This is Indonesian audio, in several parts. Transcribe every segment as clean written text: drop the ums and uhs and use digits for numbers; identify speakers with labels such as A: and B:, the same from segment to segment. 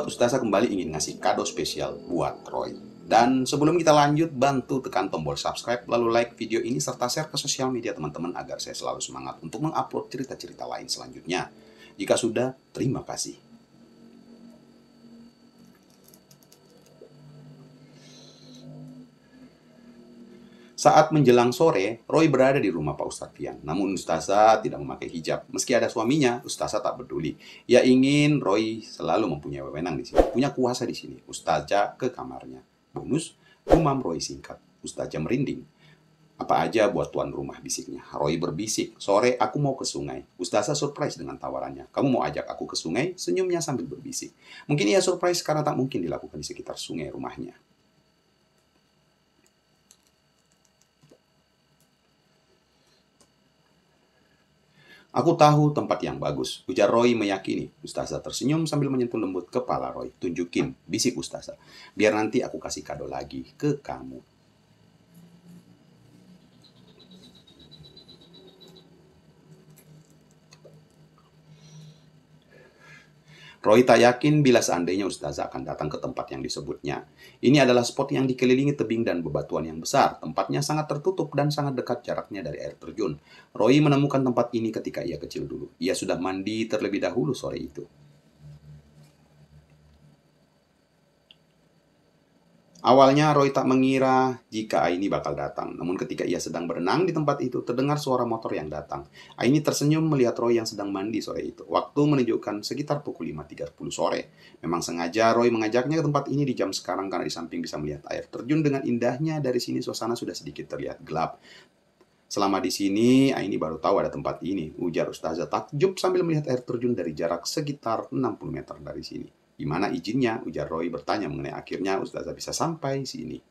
A: Ustazah kembali ingin ngasih kado spesial buat Roy. Dan sebelum kita lanjut, bantu tekan tombol subscribe, lalu like video ini, serta share ke sosial media teman-teman agar saya selalu semangat untuk mengupload cerita-cerita lain selanjutnya. Jika sudah, terima kasih. Saat menjelang sore, Roy berada di rumah Pak Ustadz Fian. Namun Ustazah tidak memakai hijab. Meski ada suaminya, Ustazah tak peduli. Ia ingin Roy selalu mempunyai wewenang di sini, punya kuasa di sini. Ustazah ke kamarnya. Bonus, gumam Roy singkat. Ustazah merinding. Apa aja buat tuan rumah, bisiknya. Roy berbisik, sore aku mau ke sungai. Ustazah surprise dengan tawarannya. Kamu mau ajak aku ke sungai? Senyumnya sambil berbisik. Mungkin ia surprise karena tak mungkin dilakukan di sekitar sungai rumahnya. Aku tahu tempat yang bagus, ujar Roy meyakini. Ustazah tersenyum sambil menyentuh lembut kepala Roy. Tunjukin, bisik Ustazah. Biar nanti aku kasih kado lagi ke kamu. Roy tak yakin bila seandainya Ustazah akan datang ke tempat yang disebutnya. Ini adalah spot yang dikelilingi tebing dan bebatuan yang besar. Tempatnya sangat tertutup dan sangat dekat jaraknya dari air terjun. Roy menemukan tempat ini ketika ia kecil dulu. Ia sudah mandi terlebih dahulu sore itu. Awalnya Roy tak mengira jika Aini bakal datang. Namun ketika ia sedang berenang di tempat itu, terdengar suara motor yang datang. Aini tersenyum melihat Roy yang sedang mandi sore itu. Waktu menunjukkan sekitar pukul 5.30 sore. Memang sengaja Roy mengajaknya ke tempat ini di jam sekarang karena di samping bisa melihat air terjun dengan indahnya. Dari sini suasana sudah sedikit terlihat gelap. Selama di sini, Aini baru tahu ada tempat ini, ujar Ustazah takjub sambil melihat air terjun dari jarak sekitar 60 meter dari sini. Gimana izinnya? Ujar Roy bertanya mengenai akhirnya Ustazah bisa sampai sini.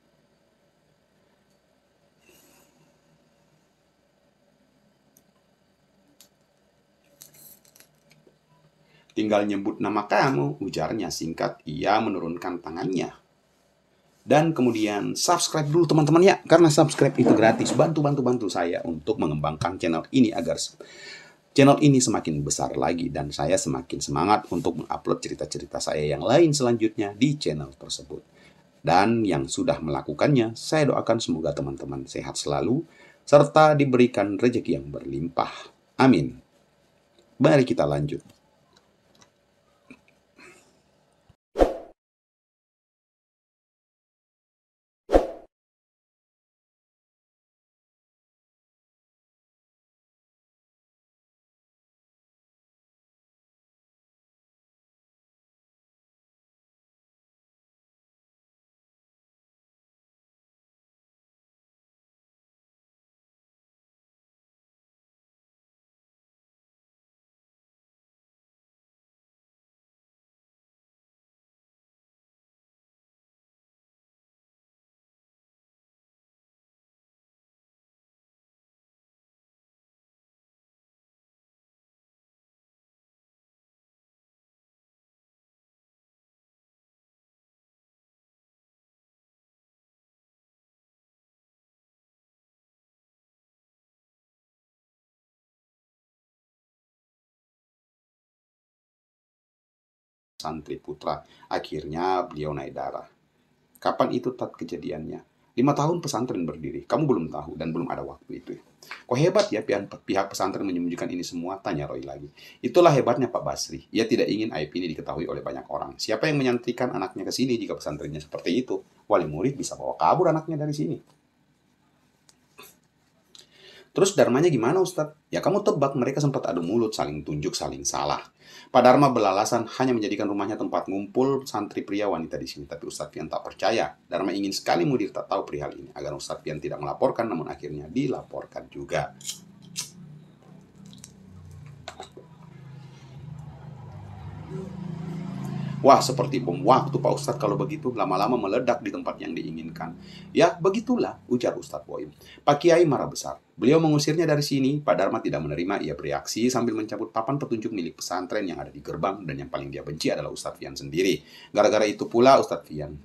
A: Tinggal nyebut nama kamu, ujarnya singkat. Ia menurunkan tangannya. Dan kemudian subscribe dulu teman-teman ya, karena subscribe itu gratis. Bantu saya untuk mengembangkan channel ini agar channel ini semakin besar lagi dan saya semakin semangat untuk mengupload cerita-cerita saya yang lain selanjutnya di channel tersebut. Dan yang sudah melakukannya, saya doakan semoga teman-teman sehat selalu serta diberikan rezeki yang berlimpah. Amin. Mari kita lanjut. Santri putra, akhirnya beliau naik darah. Kapan itu kejadiannya? 5 tahun pesantren berdiri, kamu belum tahu dan belum ada waktu itu. Kok hebat ya pihak pesantren menyembunyikan ini semua? Tanya Roy lagi. Itulah hebatnya Pak Basri. Ia tidak ingin aib ini diketahui oleh banyak orang. Siapa yang menyantrikan anaknya ke sini jika pesantrennya seperti itu? Wali murid bisa bawa kabur anaknya dari sini. Terus Dharmanya gimana Ustadz? Ya kamu tebak, mereka sempat adu mulut, saling tunjuk, saling salah. Pak Dharma beralasan hanya menjadikan rumahnya tempat ngumpul santri pria wanita di sini. Tapi Ustadz Fian tak percaya. Dharma ingin sekali mudir tak tahu perihal ini. Agar Ustadz Fian tidak melaporkan, namun akhirnya dilaporkan juga. Wah, seperti bom waktu Pak Ustadz kalau begitu, lama-lama meledak di tempat yang diinginkan. Ya, begitulah, ujar Ustadz Boim. Pak Kiai marah besar. Beliau mengusirnya dari sini. Pak Dharma tidak menerima. Ia bereaksi sambil mencabut papan petunjuk milik pesantren yang ada di gerbang, dan yang paling dia benci adalah Ustadz Fian sendiri. Gara-gara itu pula Ustadz Fian.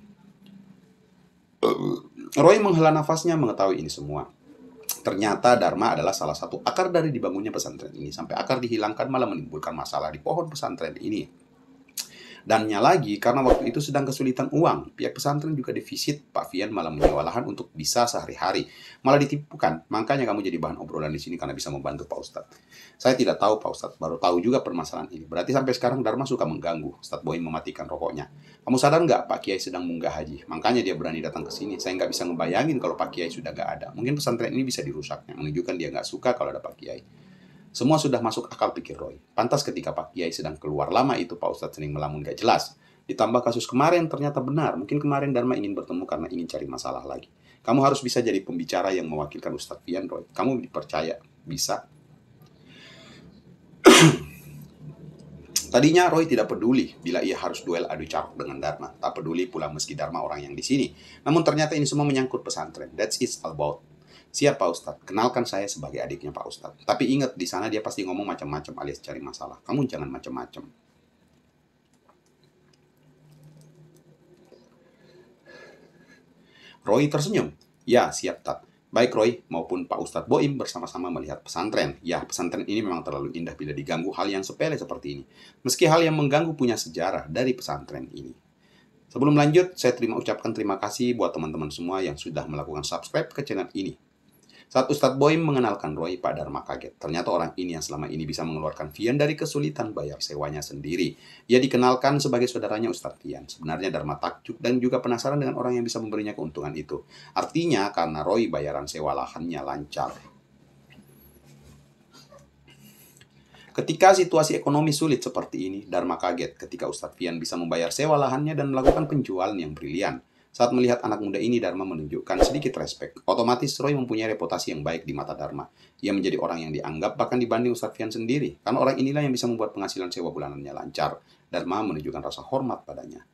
A: Roy menghela nafasnya mengetahui ini semua. Ternyata Dharma adalah salah satu akar dari dibangunnya pesantren ini. Sampai akar dihilangkan malah menimbulkan masalah di pohon pesantren ini. Dannya lagi, karena waktu itu sedang kesulitan uang, pihak pesantren juga defisit, Pak Fian malah menyewa lahan untuk bisa sehari-hari. Malah ditipukan, makanya kamu jadi bahan obrolan di sini karena bisa membantu Pak Ustadz. Saya tidak tahu Pak Ustadz, baru tahu juga permasalahan ini. Berarti sampai sekarang Dharma suka mengganggu. Ustadz Boim mematikan rokoknya. Kamu sadar nggak Pak Kiai sedang munggah haji? Makanya dia berani datang ke sini. Saya nggak bisa ngebayangin kalau Pak Kiai sudah nggak ada. Mungkin pesantren ini bisa dirusaknya, menunjukkan dia nggak suka kalau ada Pak Kiai. Semua sudah masuk akal pikir Roy. Pantas ketika Pak Kiai sedang keluar lama itu Pak Ustadz sering melamun gak jelas. Ditambah kasus kemarin ternyata benar. Mungkin kemarin Dharma ingin bertemu karena ingin cari masalah lagi. Kamu harus bisa jadi pembicara yang mewakilkan Ustadz Fian Roy. Kamu dipercaya. Bisa. Tadinya Roy tidak peduli bila ia harus duel adu caruk dengan Dharma. Tak peduli pula meski Dharma orang yang di sini. Namun ternyata ini semua menyangkut pesantren. That's it all about. Siap Pak Ustadz, kenalkan saya sebagai adiknya Pak Ustadz. Tapi ingat, di sana dia pasti ngomong macam-macam alias cari masalah. Kamu jangan macam-macam. Roy tersenyum. Ya, siap Tat. Baik Roy maupun Pak Ustadz Boim bersama-sama melihat pesantren. Ya, pesantren ini memang terlalu indah bila diganggu hal yang sepele seperti ini. Meski hal yang mengganggu punya sejarah dari pesantren ini. Sebelum lanjut, saya ucapkan terima kasih buat teman-teman semua yang sudah melakukan subscribe ke channel ini. Saat Ustadz Boim mengenalkan Roy, Pak Dharma kaget. Ternyata orang ini yang selama ini bisa mengeluarkan Fian dari kesulitan bayar sewanya sendiri. Ia dikenalkan sebagai saudaranya Ustadz Fian. Sebenarnya Dharma takjub dan juga penasaran dengan orang yang bisa memberinya keuntungan itu. Artinya karena Roy bayaran sewa lahannya lancar. Ketika situasi ekonomi sulit seperti ini, Dharma kaget ketika Ustadz Fian bisa membayar sewa lahannya dan melakukan penjualan yang brilian. Saat melihat anak muda ini, Dharma menunjukkan sedikit respek. Otomatis Roy mempunyai reputasi yang baik di mata Dharma. Ia menjadi orang yang dianggap bahkan dibanding Ustadz Fian sendiri. Karena orang inilah yang bisa membuat penghasilan sewa bulanannya lancar. Dharma menunjukkan rasa hormat padanya.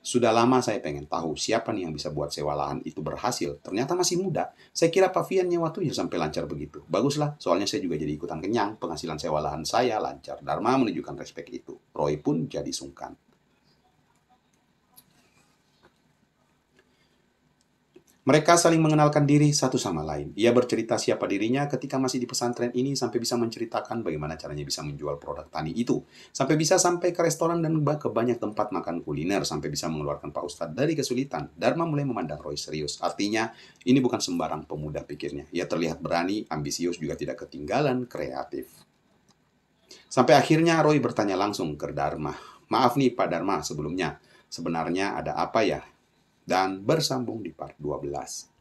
A: Sudah lama saya pengen tahu siapa nih yang bisa buat sewa lahan itu berhasil. Ternyata masih muda. Saya kira Pak Fian nyewa tuh sampai lancar begitu. Baguslah, soalnya saya juga jadi ikutan kenyang. Penghasilan sewa lahan saya lancar. Dharma menunjukkan respek itu. Roy pun jadi sungkan. Mereka saling mengenalkan diri satu sama lain. Ia bercerita siapa dirinya ketika masih di pesantren ini sampai bisa menceritakan bagaimana caranya bisa menjual produk tani itu. Sampai ke restoran dan ke banyak tempat makan kuliner sampai bisa mengeluarkan Pak Ustadz dari kesulitan. Dharma mulai memandang Roy serius. Artinya, ini bukan sembarang pemuda pikirnya. Ia terlihat berani, ambisius, juga tidak ketinggalan kreatif. Sampai akhirnya Roy bertanya langsung ke Dharma. Maaf nih Pak Dharma sebelumnya. Sebenarnya ada apa ya? Dan bersambung di part 12.